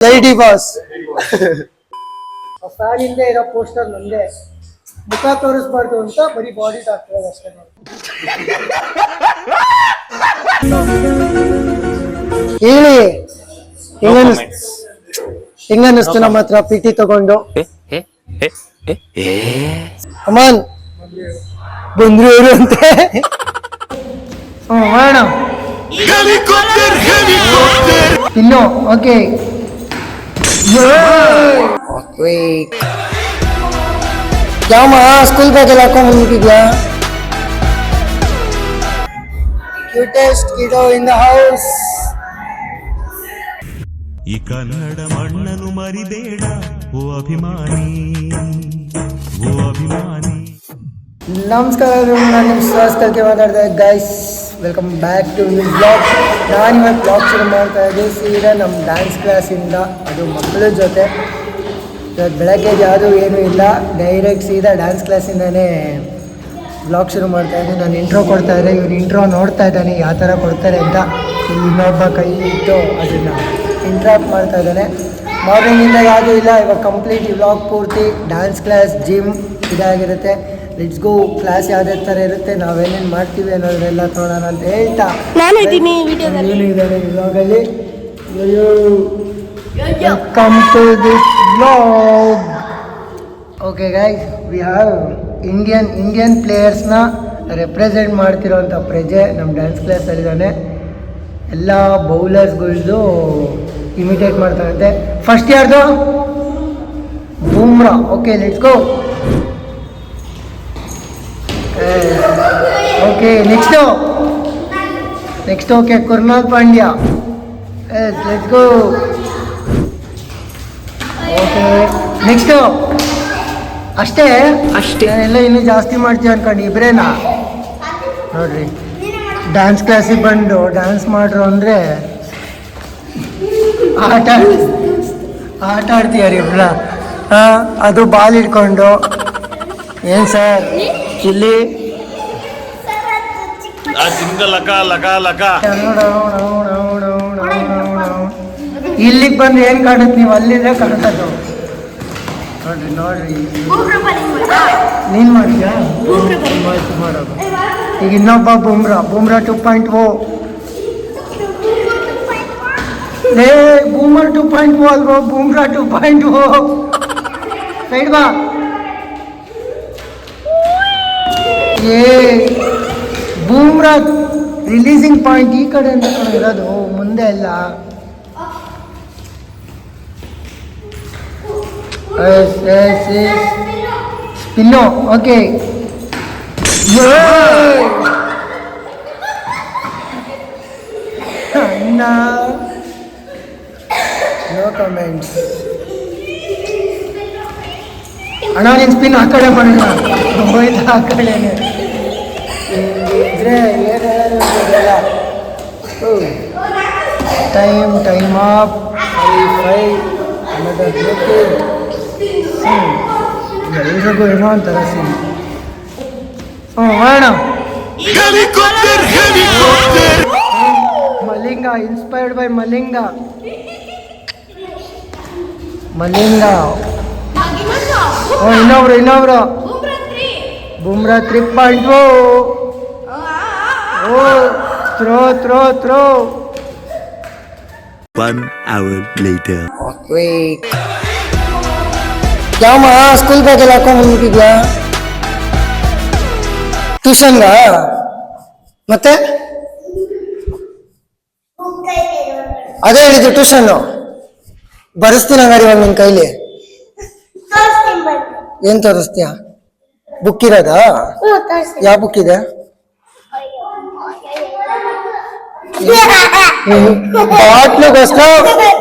ಲೈಟಿ ಬಾಸ್ ಫ್ಯಾನಿಂದ ಇರೋ ಪೋಸ್ಟರ್ ನಂದೇ ಮುಖ ತೋರಿಸ್ಬಾರ್ದು ಅಂತ ಬರೀ ಬಾಡಿ ಹಾಕ್ತಾರೆ ಅಷ್ಟೇ. ಹೇಳಿ ಹೆಂಗನ್ನಿಸ್ತು ನಮ್ಮ ಹತ್ರ ಪಿಟಿ ತಗೊಂಡು? ಅಮನ್ ಬಂದ್ರು ಅಂತೆ. ಮಾಡೋಣ ಇನ್ನು. ಓಕೆ ಯಾವ ಸ್ಕೂಲ್ ಬ್ಯಾಗೆಲ್ಲ ಹಾಕೊಂಡ್ ಬಂದ್ಬಿಟ್ಟಿದ್ಯಾ? Cutest kiddo in the house. ಈ ಕನ್ನಡ ಮಣ್ಣನ್ನು ಮರಿಬೇಡ ಓ ಅಭಿಮಾನಿ, ಓ ಅಭಿಮಾನಿ. ನಮಸ್ಕಾರ, ನಾನು ನಿಮ್ಮ ಸ್ವಾಸ್ಥ್ಯಕ್ಕೆ ಮಾತಾಡ್ತಾ ಇದ್ದೆ guys. Welcome back to new blog. ನಾನಿವತ್ತು ಬ್ಲಾಗ್ ಶುರು ಮಾಡ್ತಾ ಇದ್ದೀನಿ ಸೀದಾ ನಮ್ಮ ಡ್ಯಾನ್ಸ್ ಕ್ಲಾಸಿಂದ, ಅದು ಮಕ್ಕಳ ಜೊತೆ. ಇವತ್ತು ಬೆಳಗ್ಗೆ ಯಾವುದೂ ಏನೂ ಇಲ್ಲ, ಡೈರೆಕ್ಟ್ ಸೀದಾ ಡ್ಯಾನ್ಸ್ ಕ್ಲಾಸಿಂದನೇ ಬ್ಲಾಗ್ ಶುರು ಮಾಡ್ತಾಯಿದ್ದೀನಿ. ನಾನು ಇಂಟ್ರೋ ಕೊಡ್ತಾ ಇದ್ದೆ, ಇವ್ರು ಇಂಟ್ರೋ ನೋಡ್ತಾ ಇದ್ದಾನೆ ಯಾವ ಥರ ಕೊಡ್ತಾರೆ ಅಂತ. ಇಲ್ಲಿ ಇನ್ನೊಬ್ಬ ಕೈ ಇಟ್ಟು ಅದನ್ನು ಇಂಟ್ರಾಕ್ಟ್ ಮಾಡ್ತಾ ಇದ್ದಾನೆ. ಮಾರ್ನಿಂಗಿಂದ ಯಾವುದೂ ಇಲ್ಲ, ಇವಾಗ ಕಂಪ್ಲೀಟ್ ಈ ವ್ಲಾಗ್ ಪೂರ್ತಿ ಡ್ಯಾನ್ಸ್ ಕ್ಲಾಸ್, ಜಿಮ್ ಇದಾಗಿರುತ್ತೆ. Let's go. ಕ್ಲಾಸ್ ಯಾವುದೇ ಥರ ಇರುತ್ತೆ, ನಾವೇನೇನು ಮಾಡ್ತೀವಿ ಅನ್ನೋದನ್ನೆಲ್ಲ ನೋಡೋಣ ಅಂತ ಹೇಳ್ತಾ ಇವನು ಇದ್ದಾನೆ ವ್ಲಾಗಲ್ಲಿ. Welcome to this vlog. Okay guys, we have Indian ಪ್ಲೇಯರ್ಸ್ನ ರೆಪ್ರೆಸೆಂಟ್ ಮಾಡ್ತಿರೋಂಥ ಪ್ರಜೆ ನಮ್ಮ ಡ್ಯಾನ್ಸ್ ಕ್ಲಾಸಲ್ಲಿದ್ದಾನೆ. ಎಲ್ಲ ಬೌಲರ್ಸ್ಗಳ್ದು ಇಮಿಟೇಟ್ ಮಾಡ್ತಾರಂತೆ. ಫಸ್ಟ್ ಯಾರ್ದು? Bumrah. Okay, let's go. Okay, next okay, Krunal Pandya. Let's go. Okay, next ಅಷ್ಟೇ ಎಲ್ಲ ಇನ್ನೂ ಜಾಸ್ತಿ ಮಾಡ್ತೀವಿ ಅನ್ಕೊಂಡು ಇಬ್ರೇನಾ? ನೋಡ್ರಿ, ಡ್ಯಾನ್ಸ್ ಕ್ಲಾಸಿಗೆ ಬಂದು ಡ್ಯಾನ್ಸ್ ಮಾಡ್ರು ಅಂದರೆ ಆಟ ಆಡ್ತೀಯಾರ ಇಬ್ರ. ಅದು ಬಾಲ್ ಇಟ್ಕೊಂಡು. ಏನು ಸರ್ ಇಲ್ಲಿ ಇಲ್ಲಿಗೆ ಬಂದು ಏನು ಕಾಣುತ್ತೆ, ನೀವು ಅಲ್ಲಿಂದ ಕಾಣೋದು. ನೋಡ್ರಿ ನೀನು ಮಾಡಿದ್ಯಾ ಮಾಡೋದು. ಈಗ ಇನ್ನೊಬ್ಬ ಬೂಮ್ರಾ 2.0. ಬೂಮರ್ 2.0 ಅಲ್ವೋ, ಬೂಮ್ರಾ 2.0. ಸೈಡ್ ಬಾ. ಬೂಮ್ರಾ ರಿಲೀಸಿಂಗ್ ಪಾಯಿಂಟ್ ಈ ಕಡೆ ಅಂತ ಇರೋದು, ಮುಂದೆ ಎಲ್ಲ. ಸ್ಪಿನ್ನೋ. Okay, no comments. ಅಣ್ಣ ನೀನು ಸ್ಪಿನ್ ಆ ಕಡೆ ಮಾಡೋಣ, ಹೋಯ್ತು ಆ ಕಡೆನೆ. ಇದ್ರೆ ಏನಿಲ್ಲ. ಟೈಮ್ ಆಫ್ 5 ಅನ್ನೋದರ್ ವಿಕೆಟ್. ಎಲ್ರಿಗೂ ಏನೋ ಒಂಥರ ಸೀನ್. ಮಾಡೋಣ. Malinga, inspired by Malinga. ಇನ್ನೊಬ್ರು ಬೂಮ್ರಾ 3.0. ಥ್ರೋ. 1 hour later. ಯಾವ ಸ್ಕೂಲ್ ಬ್ಯಾಗೆಲ್ಲ ಹಾಕೊಂಡ್ ಬಂದ್ಬಿಟ್ಟಿದ್ಯಾ? ಟ್ಯೂಷನ್ಗ? ಮತ್ತೆ ಅದೇ ಹೇಳಿದ್ದು ಟ್ಯೂಷನ್ನು ಬರೆಸ್ತೀನಿ ಹಂಗಾರೆ ಇವಾಗ ನಿನ್ನ ಕೈಲಿ. ಏನ್ ತೋರಿಸ್ತೀಯ? ಬುಕ್ ಇರೋದಾ? ಯಾವ ಬುಕ್ ಇದೆ? ಬಾಟ್ಲಿಗೋಸ್ಕರ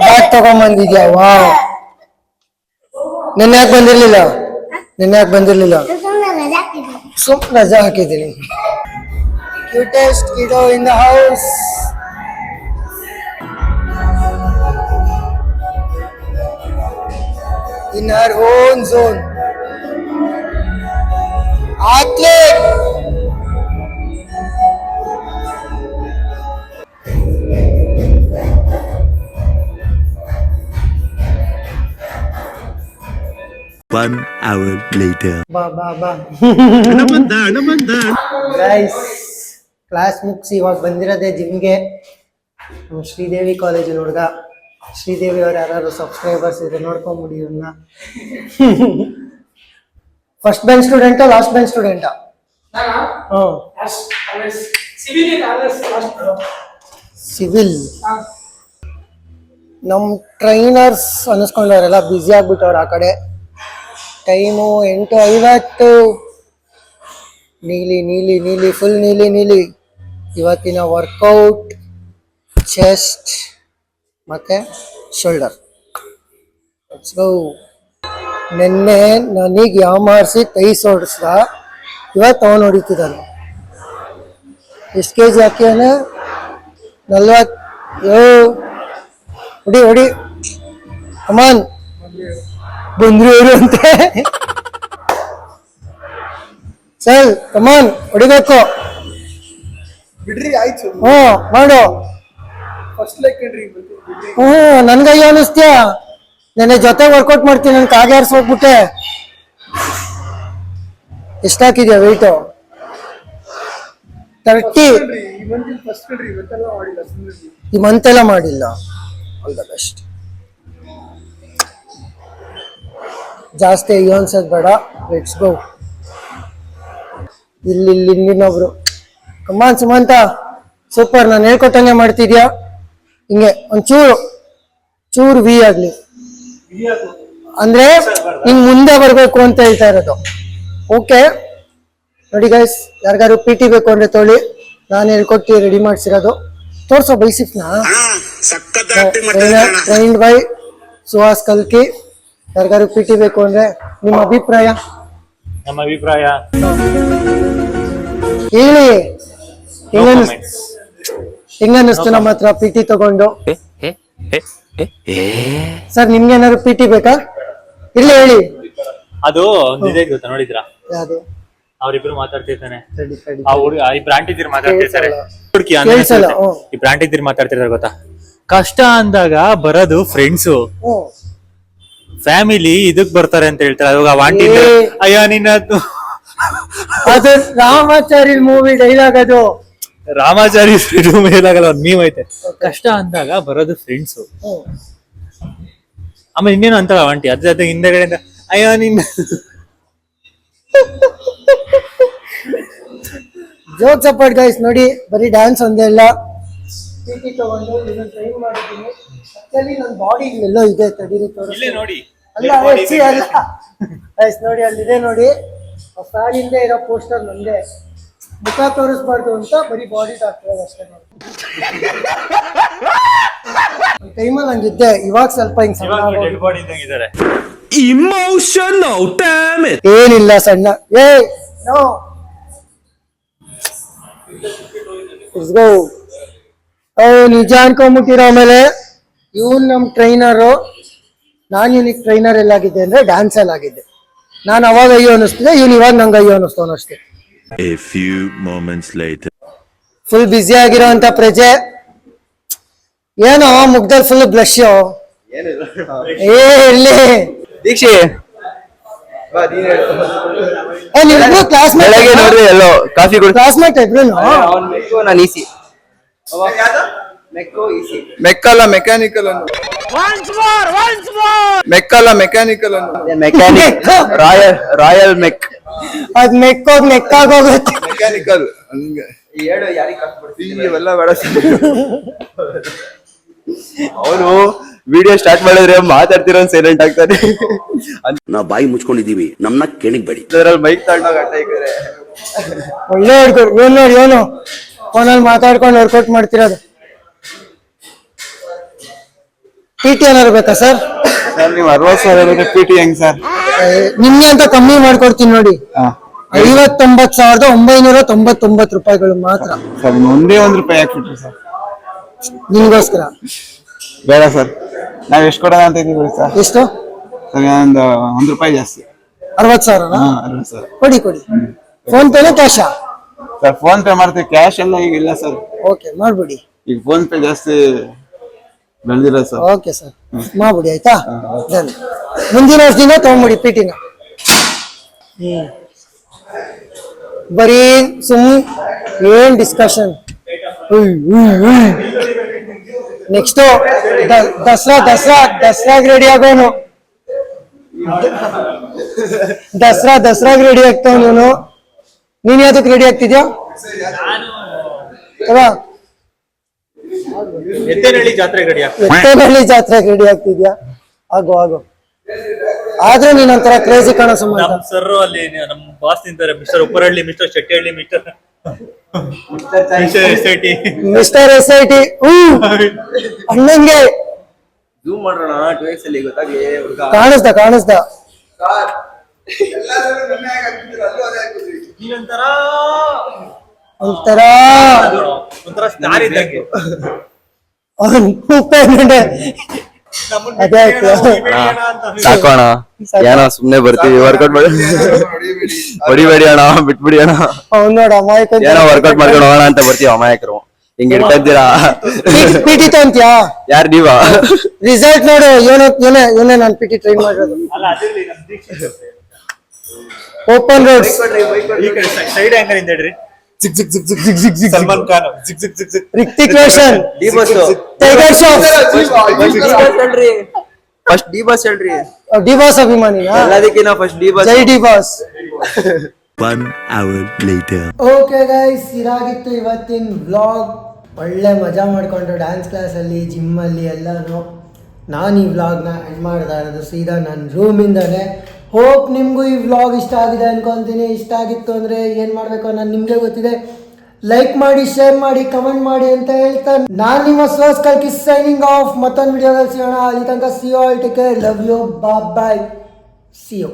ಬ್ಯಾಗ್ ತಗೊಂಡ್ಬಂದಿದ್ಯಾ? ವಾ, ನಿನ್ನೆ ಯಾಕೆ ಬಂದಿರ್ಲಿಲ್ಲ? ಸುಮ್ಮನೆ ರಜಾ ಹಾಕಿದ್ದೀನಿ. Cutest kiddo in the house. In her own zone. Athlete. 1 hour later. ಬಾ ಬಾ ಬಾ ಗೈಸ್, ಕ್ಲಾಸ್ ಮುಗಿಸಿ ಇವಾಗ ಬಂದಿರೋದೇ ಜಿಮ್ಗೆ. ಶ್ರೀದೇವಿ ಕಾಲೇಜಿನ ಹುಡುಗ. ಶ್ರೀದೇವಿ ಅವ್ರು ಯಾರು ಸಬ್ಸ್ಕ್ರೈಬರ್ಸ್ ಇದೆ ನೋಡ್ಕೊಂಬಿಡಿ ಇವ್ರನ್ನ. ಫಸ್ಟ್ ಬೆಂಚ್ ಸ್ಟೂಡೆಂಟಾ ಲಾಸ್ಟ್ ಬೆಂಚ್ ಸ್ಟೂಡೆಂಟಾ? ಸಿವಿಲ್. ನಮ್ಮ ಟ್ರೈನರ್ಸ್ ಅನ್ನಿಸ್ಕೊಂಡವ್ರೆಲ್ಲ ಬ್ಯುಸಿ ಆಗ್ಬಿಟ್ಟವ್ರು ಆ ಕಡೆ. ಟೈಮು 8:50. ನೀಲಿ ನೀಲಿ ನೀಲಿ ಫುಲ್ ನೀಲಿ ನೀಲಿ. ಇವತ್ತಿನ ವರ್ಕೌಟ್ ಚೆಸ್ಟ್ ಮತ್ತೆ ಶೋಲ್ಡರ್. ನಿನ್ನೆ ನನಗೆ ಯಾಮಾರಿಸಿ ತೈಸ್ ಹೊಡಿಸ್ದ, ಇವತ್ತು ಅವನು ಹೊಡಿತಿದ್ದಾನೆ. ಎಷ್ಟು ಕೆ ಜಿ ಹಾಕಿಯಾನೆ? 47. ಹೊಡಿ ಹೊಡಿ ಕಮಾನ್. ಬಂದ್ರು ಇವರು ಅಂತೆ. ಸರ್ ಕಮಾನ್ ಹೊಡಿಬೇಕು. ಬಿಡ್ರಿ ಆಯ್ತು. ಮಾಡು. ಫಸ್ಟ್ ಲೈಕ್ ಏನ್ರಿ ನನ್ಗಯ್ಯ ಅನಿಸ್ತೀಯ? ನೆನ್ನೆ ಜೊತೆ ವರ್ಕೌಟ್ ಮಾಡ್ತೀನಿ ನನ್ ಕಾಗ್ಯಾರ್ಸ್ ಹೋಗ್ಬಿಟ್ಟೆ. ಎಷ್ಟಾಕಿದ್ಯಾ ವೆಯ್ಟು? 30. ಈ ಮಂತ್ ಎಲ್ಲ ಮಾಡಿಲ್ಲ. All the best. ಜಾಸ್ತಿ ಅಯ್ಯೋ ಅನ್ಸೋದು ಬೇಡ. Let's go. ಇಲ್ಲಿ ಇನ್ನೊಬ್ರು. ಕಮಾನ್ ಸುಮಂತ, ಸೂಪರ್. ನಾನು ಹೇಳ್ಕೊಟ್ಟಂಗೆ ಮಾಡ್ತಿದ್ಯಾ. ಹಿಂಗೆ ಒಂಚೂರು ವಿ ಆಗ್ಲಿ, ಅಂದ್ರೆ ಹಿಂಗ್ ಮುಂದೆ ಬರ್ಬೇಕು ಅಂತ ಹೇಳ್ತಾ ಇರೋದು. ಓಕೆ ನೋಡಿ ಗೈಸ್, ಯಾರಿಗಾರು PT ಬೇಕು ಅಂದ್ರೆ ತೊಳಿ, ನಾನು ಹೇಳ್ಕೊಟ್ಟು ರೆಡಿ ಮಾಡ್ಸಿರೋದು. ತೋರ್ಸೋ ಬೈಸಿಕ್ಸ್ನ. ಟ್ರೈನ್ಡ್ ಬೈ ಸುಹಾಸ್ ಕಲ್ಕಿ. ಯಾರಿಗಾರು PT ಬೇಕು ಅಂದ್ರೆ ನಿಮ್ಮ ಅಭಿಪ್ರಾಯ? ನಮ್ಮ ಅಭಿಪ್ರಾಯ ಹೇಳಿ. ಹೆಂಗನ್ನಿಸ್ತು ನಮ್ಮ ಹತ್ರ PT ತಗೊಂಡು? ಸರ್ ನಿಮ್ಗೆ ಏನಾದ್ರು PT ಬೇಕಾ? ಇಲ್ಲ ಹೇಳಿ. ಅದು ನಿಜ ಗೊತ್ತಾ, ನೋಡಿದ್ರಾ? ಯಾವ್ದು? ಅವ್ರಿಬ್ರು ಮಾತಾಡ್ತಿರ್ತಾನೆ. ಸರಿ ಸರಿ. ಇಬ್ರು ಆಂಟಿದಿರು ಮಾತಾಡ್ತಿರ್ತಾರೆ. ಹುಡುಕಿ ಕೇಳ್ಸಲ್ಲ. ಇಬ್ರು ಆಂಟಿದಿರು ಮಾತಾಡ್ತಿರ್ತಾರೆ ಗೊತ್ತಾ. ಕಷ್ಟ ಅಂದಾಗ ಬರೋದು ಫ್ರೆಂಡ್ಸು, ಫ್ಯಾಮಿಲಿ ಇದಕ್ ಬರ್ತಾರೆ ಅಂತ ಹೇಳ್ತಾರೆ. ಅವಾಗ ಆಂಟಿ ಅಯ್ಯೋ ನಿನ್ನ ಅದು ರಾಮಾಚಾರಿ ಮೂವಿ ಡೈಲಾಗ್. ಅದು ರಾಮಾಚಾರಿ ಮೇಲಾಗಲ್ಲ, ಒಂದ್ ಮೀಮ್ ಐತೆ. ಕಷ್ಟ ಅಂದಾಗ ಬರೋದು ಫ್ರೆಂಡ್ಸು. ಆಮೇಲೆ ಇನ್ನೇನು ಅಂತಾಳ ಆಂಟಿ ಅದ ಹಿಂದೆಗಡೆಯಿಂದ ಅಯ್ಯೋ ನಿನ್ನ. Joke support guys. ನೋಡಿ ಬರೀ ಡ್ಯಾನ್ಸ್ ಒಂದೇ ಇಲ್ಲ, PT ತಗೊಂಡು ಇದನ್ನ ಟ್ರೈನ್ ಮಾಡಿದ್ದೀನಿ. ಆಕ್ಚುಲಿ ನನ್ನ ಬಾಡಿ ಎಲ್ಲೋ ಇದೆ, ತಡೀರಿ ಇಲ್ಲೇ ತೋರಿಸ್ತೀನಿ. ನೋಡಿ. ಅಲ್ಲ ಅಲ್ಲ ಗೈಸ್, ನೋಡಿ ಅಲ್ಲಿದೆ ನೋಡಿ. ಆ ಫ್ಯಾನ್ ಹಿಂದೆ ಇರೋ ಪೋಸ್ಟರ್ ನಂದೇ. ಮುಖ ತೋರಿಸ್ಬಾರ್ದು ಅಂತ ಬರೀ ಬಾಡಿ ಹಾಕ್ತಿರೋದು ಅಷ್ಟೇ. ಟೈಮಲ್ಲಿ ಹಂಗಿದ್ದೆ, ಇವಾಗ ಸ್ವಲ್ಪ ಹಿಂಗ್ ಸಣ್ಣ ಡೆಡ್ ಬಾಡಿ ಇದ್ದಂಗಿದ್ದಾರೆ. Emotional damage. ಏನಿಲ್ಲ ಸಣ್ಣ. ನೋ ನಿಜ ಅನ್ಕೊಂಬಿಟ್ಟಿರೋ. ಆಮೇಲೆ ಇವನ್ ನಮ್ ಟ್ರೈನರು, ನಾನು ಇವನಿಗೆ ಟ್ರೈನರ್ ಎಲ್ಲಾಗಿದ್ದೆ ಅಂದ್ರೆ ಡ್ಯಾನ್ಸ್ ಅಲ್ಲಿ ಆಗಿದ್ದೆ. ನಾನು ಅವಾಗ ಅಯ್ಯೋ ಅನ್ನಿಸ್ತಿದ್ದೆ, ಇವನ್ ಇವಾಗ ನಂಗೆ ಅಯ್ಯೋ ಅನ್ನಿಸ್ತಾವ ಅಷ್ಟೇ. A few moments later. Full busy ಆಗಿರೋಂತ ಪ್ರಜೆ. ಏನೋ ಮುಗ್ದಲ್ಲಿ ಫುಲ್ ಬ್ಲಶ್. ಇಲ್ಲಿ ದೀಕ್ಷೆ ನಿಮ್ಗೂ ಕ್ಲಾಸ್ಮೇಟ್ ನೋಡ್ರಿ ಎಲ್ಲೋ ಕಾಫಿ ಕುಡಿ. ಕ್ಲಾಸ್ಮೇಟ್ ಇಬ್ರು. ನಾನು ಈಸಿ ಮೆಕ್ಕಲ್ಲ ಮೆಕ್ಯಾನಿಕಲ್ ಅನ್ನು ಮೆಕ್ಕಲ್ಲ ಮೆಕ್ಯಾನಿಕಲ್ ಅನ್ನು ಮೆಕ್ಯಾನಿಕ್ ರಾಯಲ್ ಮೆಕ್. ಅದ್ ಮೆಕ್ಕೋಗ್ ಮೆಕ್ಕಾಗೋಗುತ್ತೆ. ಮೆಕ್ಯಾನಿಕಲ್ ಹಂಗೆ ಇವೆಲ್ಲ ಬೇಡ. ಅವನು ವಿಡಿಯೋ ಸ್ಟಾರ್ಟ್ ಮಾಡಿದ್ರೆ ಮಾತಾಡ್ತಿರೋ ಸೈಲೆಂಟ್ ಆಗ್ತಾನೆ. ನಾವು ಬಾಯಿ ಮುಚ್ಕೊಂಡಿದೀವಿ, ನಮ್ನ ಕೆಣಿಗ್ಬೇಡಿ. ಅದ್ರಲ್ಲಿ ಮೈಕ್ ತಗೊಂಡೋಗ ಅಡ್ಡ ಈ ಕಡೆ. ಒಳ್ಳೆ ಹುಡ್ಗರು. ಇವನ್ ನೋಡಿ, ಇವನು ಫೋನಲ್ಲಿ ಮಾತಾಡ್ಕೊಂಡು ವರ್ಕೌಟ್ ಮಾಡ್ತಿರೋದು. PT ಏನಾರು ಬೇಕಾ ಸರ್? ಸರ್ ನೀವು 60,000 PT ಹೆಂಗ್ ಸರ್? ನಿಮ್ಗೆ ಅಂತ ಕಮ್ಮಿ ಮಾಡ್ಕೊಡ್ತೀನಿ ನೋಡಿ. 59,999 ರೂಪಾಯಿಗಳು ಮಾತ್ರ. ಸರ್ ಒಂದೇ ₹1 ಹಾಕ್ಬಿಟ್ರಿ ಸರ್. ನಿಮ್ಗೋಸ್ಕರ. ಬೇಡ ಸರ್, ನಾವ್ ಎಷ್ಟು ಕೊಡೋಣ ಅಂತ ಇದೀವಿ ಸರ್. ಎಷ್ಟು? ಸರ್ ಒಂದು ₹1 ಜಾಸ್ತಿ. 60,000 ಸರ್ ಕೊಡಿ. ಫೋನ್ ಪೇನ ಕ್ಯಾಶಾ? ಸರ್ ಫೋನ್ ಪೇ ಮಾಡ್ತೀವಿ, ಕ್ಯಾಶ್ ಎಲ್ಲ ಈಗ ಇಲ್ಲ ಸರ್. ಓಕೆ ಮಾಡ್ಬಿಡಿ. ಈಗ ಫೋನ್ ಪೇ ಜಾಸ್ತಿ ಬೆಳೆದಿಲ್ಲ ಸರ್. ಓಕೆ ಸರ್ ಮಾಡ್ಬಿಡಿ ಆಯ್ತಾ. ಡನ್. ಮುಂದಿನ ವರ್ಷದಿಂದ ತಗೊಂಬಿಡಿ ಪಿಟಿನ. ಬರೀ ಏನ್ ಡಿಸ್ಕಷನ್. ನೆಕ್ಸ್ಟ್ ದಸರಾಗ್ ರೆಡಿ ಆಗೋನು. ದಸರಾಗ್ ರೆಡಿ ಆಗ್ತಾವನು. ನೀನ್ ಯಾವ್ದಕ್ ರೆಡಿ ಆಗ್ತಿದ್ಯಾ? ಎತ್ತೇನಹಳ್ಳಿ ಜಾತ್ರೆ ಗಡಿಯ ಎತ್ತೇನಹಳ್ಳಿ ಜಾತ್ರೆಗೆ ರೆಡಿ ಆಗ್ತಿದ್ಯಾ? ಆಗೋ ಆದ್ರೆ ನೀನ್ ಒಂಥರ ಕ್ರೇಜಿ ಕಾಣೋ ಸಂಬಂಧ. ನಮ್ ಸರ್ ಅಲ್ಲಿ ನಮ್ ಬಾಸ್ ನಿಂತಾರೆ, mister Upparahalli, mister Shettihalli, mister SIT. Mister SIT. ಅಣ್ಣಂಗೆ ಜೂಮ್ ಮಾಡೋಣ 2x ಅಲ್ಲಿ ಗೊತ್ತಾಗ್ಲಿ ಹುಡುಗ. ಕಾಣಿಸ್ದ ಒಂಥರ ಸ್ಟಾರ್ ಇದ್ದಂಗೆ. ಅದೇ ಆಯ್ತು. ಸಾಕೋಣ, ಏನೋ ಸುಮ್ನೆ ಬರ್ತೀವಿ, ವರ್ಕೌಟ್ ಮಾಡಿ ಹೊಡಿಬೇಡಿ ಅಣ್ಣ, ಬಿಟ್ಬಿಡಿ ಅಣ್ಣ, ಅವ್ನು ನೋಡ ಅಮಾಯಕ. ಏನೋ ವರ್ಕೌಟ್ ಮಾಡ್ಕೊಂಡು ಹೋಗೋಣ ಅಂತ ಬರ್ತೀವಿ ಅಮಾಯಕರು. ಹಿಂಗ್ ಇರ್ತಾ ಇದ್ದೀರಾ? ಪಿಟಿ ತಗೊಂತೀಯಾ? ಯಾರ್ ನೀವಾ? ರಿಸಲ್ಟ್ ನೋಡು. ಇವನೇ ನಾನು ಪಿಟಿ ಟ್ರೈನ್ ಮಾಡಿರೋದು. ಓಪನ್ ರೋಡ್ಸ್ ಸೈಡ್ ಆಂಗಲ್ ಇಂದ ಹೇಳ್ರಿ. Salman Khan, Hrithik Roshan, Tiger Shroff. First D boss ಹೇಳ್ರಿ. ಡಿ ಬಾಸ್ ಅಭಿಮಾನಿನಾ? ಎಲ್ಲದಕ್ಕಿಂತ ಫಸ್ಟ್ ಡಿ ಬಾಸ್. ಜೈ D boss. 1 hour later. Okay guys, ಇದಾಗಿತ್ತು ಇವತ್ತಿನ ವ್ಲಾಗ್. ಒಳ್ಳೆ ಮಜಾ ಮಾಡಿಕೊಂಡು ಡ್ಯಾನ್ಸ್ ಕ್ಲಾಸಲ್ಲಿ, ಜಿಮ್ಮಲ್ಲಿ ಎಲ್ಲನೂ. ನಾನು ಈ ವ್ಲಾಗ್ನ ಎಂಡ್ ಮಾಡ್ತಾ ಇರೋದು ಸೀದಾ ನನ್ನ ರೂಮಿಂದನೇ. ಹೋಪ್ ನಿಮಗೂ ಈ ವ್ಲಾಗ್ ಇಷ್ಟ ಆಗಿದೆ ಅನ್ಕೊತೀನಿ. ಇಷ್ಟ ಆಗಿತ್ತು ಅಂದರೆ ಏನು ಮಾಡಬೇಕು ನಾನು ನಿಮಗೆ ಗೊತ್ತಿದೆ. ಲೈಕ್ ಮಾಡಿ, ಶೇರ್ ಮಾಡಿ, ಕಮೆಂಟ್ ಮಾಡಿ ಅಂತ ಹೇಳ್ತಾ ನಾನು ನಿಮ್ಮ ಸ್ವಸ್ ಕಲ್ಕಿ ಸೈನಿಂಗ್ ಆಫ್. ಮತ್ತೊಂದು ವಿಡಿಯೋದಲ್ಲಿ ಸಿಗೋಣ. ಅಲ್ಲಿ ತನಕ see you all, take care, love you, bye, see you.